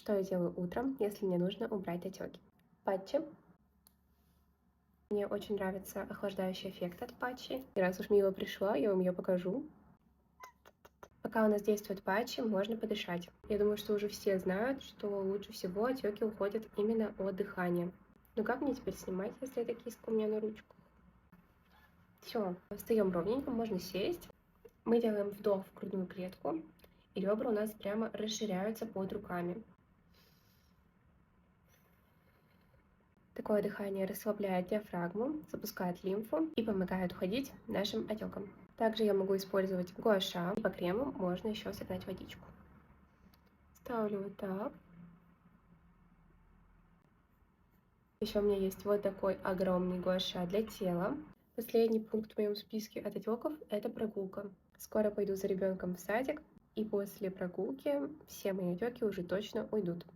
Что я делаю утром, если мне нужно убрать отеки? Патчи. Мне очень нравится охлаждающий эффект от патчей. И раз уж Мила пришла, я вам ее покажу. Пока у нас действует патчи, можно подышать. Я думаю, что уже все знают, что лучше всего отеки уходят именно от дыхания. Ну как мне теперь снимать, если эта киска у меня на ручку? Все, встаем ровненько, можно сесть. Мы делаем вдох в грудную клетку, и ребра у нас прямо расширяются под руками. Такое дыхание расслабляет диафрагму, запускает лимфу и помогает уходить нашим отекам. Также я могу использовать гуаша. По крему можно еще согнать водичку. Ставлю вот так. Еще у меня есть вот такой огромный гуаша для тела. Последний пункт в моем списке от отеков – это прогулка. Скоро пойду за ребенком в садик, и после прогулки все мои отеки уже точно уйдут.